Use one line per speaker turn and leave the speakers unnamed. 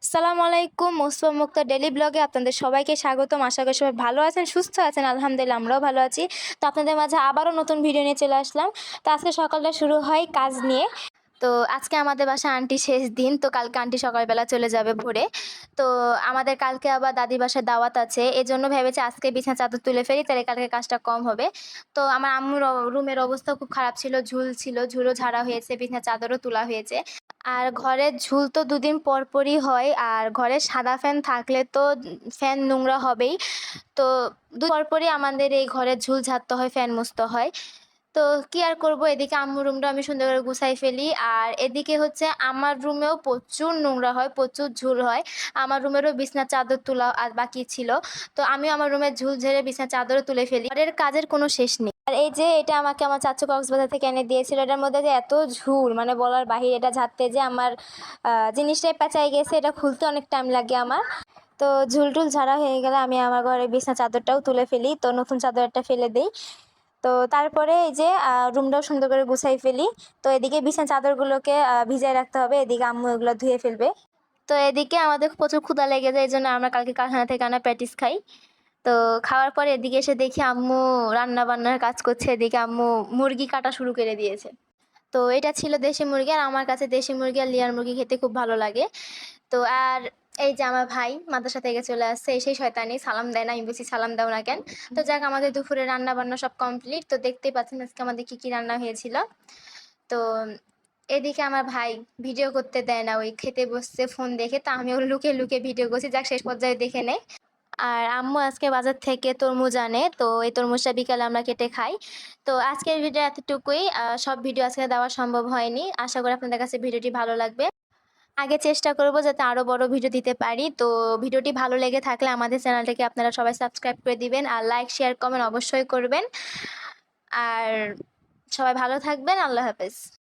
আসসালামু আলাইকুম। মুসফা মুক্তা ডেইলি ব্লগে আপনাদের সবাইকে স্বাগতম। আশা করি সবাই ভালো আছেন, সুস্থ আছেন। আলহামদুলিল্লাহ আমরাও ভালো আছি। তো আপনাদের মাঝে আবারও নতুন ভিডিও নিয়ে চলে আসলাম। তো আজকে সকালটা শুরু হয় কাজ নিয়ে। তো আজকে আমাদের বাসায় আন্টির শেষ দিন। তো কালকে আন্টি সকালবেলা চলে যাবে ভোরে। তো আমাদের কালকে আবার দাদির বাসায় দাওয়াত আছে। এজন্য ভেবেছি আজকে বিছানার চাদর তুলে ফেলি, তাহলে কালকে কাজটা কম হবে। তো আমার আম্মুর রুমের অবস্থা খুব খারাপ ছিল, ঝুল ছিল, ঝুলও ঝাড়া হয়েছে, বিছানার চাদরও তোলা হয়েছে। আর ঘরের ঝুল তো দুদিন পর পরই হয়, আর ঘরে সাদা ফ্যান থাকলে তো ফ্যান নোংরা হবেই। তো পর পরই আমাদের এই ঘরের ঝুল ঝাড়তে হয়, ফ্যান মুছতে হয়। তো কি আর করব, এদিকে আম্মুর রুমটা আমি সুন্দর করে গুছাই ফেলি, আর এদিকে হচ্ছে আমার রুমেও প্রচুর নোংরা হয়, প্রচুর ঝুল হয়। আমার রুমেরও বিছনার চাদর তোলা আর বাকি ছিল। তো আমিও আমার রুমের ঝুল ঝেড়ে বিছনার চাদরও তুলে ফেলি। ঘরের কাজের কোনো শেষ নেই। আর এই যে এটা আমাকে আমার চাচু কক্সবাজার থেকে এনে দিয়েছিল, এটার মধ্যে যে এত ঝুল মানে বলার বাহিরে। এটা ঝাড়তে যে আমার জিনিসটাই পেঁচাই গেছে, এটা খুলতে অনেক টাইম লাগে আমার। তো ঝুল টুল ঝাড়া হয়ে গেলে আমি আমার ঘরে বিছনা চাদরটাও তুলে ফেলি, তো নতুন চাদর একটা ফেলে দিই। তো তারপরে এই যে রুমটাও সুন্দর করে গুছাই ফেলি। তো এদিকে বিছানা চাদরগুলোকে ভিজায় রাখতে হবে, এদিকে আম্মু এগুলো ধুয়ে ফেলবে। তো এদিকে আমাদের প্রচুর ক্ষুধা লেগে যায়, এই জন্য আমরা কালকে কারখানা থেকে আনা প্যাটিস খাই। তো খাওয়ার পরে এদিকে এসে দেখি আম্মু রান্না বান্নার কাজ করছে, এদিকে আম্মু মুরগি কাটা শুরু করে দিয়েছে। তো এটা ছিল দেশি মুরগি, আর আমার কাছে দেশি মুরগি আর লেয়ার মুরগি খেতে খুব ভালো লাগে। তো আর এই যে আমার ভাই মাদ্রাসা থেকে চলে আসছে, সেই শয়তানি সালাম দেয় না। আমি বলছি সালাম দাও না কেন। তো যাক, আমাদের দুপুরে রান্না বান্না সব কমপ্লিট। তো দেখতেই পাচ্ছেন আজকে আমাদের কি কি রান্না হয়েছিল। তো এদিকে আমার ভাই ভিডিও করতে দেয় না, ওই খেতে বসছে ফোন দেখে। তো আমি ওর লুকিয়ে লুকিয়ে ভিডিও করছি, যাক শেষ পর্যায়ে দেখে নেই। আর আম্মু আজকে বাজার থেকে তরমুজ আনে, তো এই তরমুজটা বিকালে আমরা কেটে খাই। তো আজকের ভিডিও এতটুকুই। সব ভিডিও আজকে দেওয়া সম্ভব হয়নি। আশা করি আপনাদের কাছে ভিডিওটি ভালো লাগবে। আগে চেষ্টা করব যাতে আরও বড় ভিডিও দিতে পারি। তো ভিডিওটি ভালো লেগে থাকলে আমাদের চ্যানেলটাকে আপনারা সবাই সাবস্ক্রাইব করে দিবেন, আর লাইক শেয়ার কমেন্ট অবশ্যই করবেন। আর সবাই ভালো থাকবেন। আল্লাহ হাফেজ।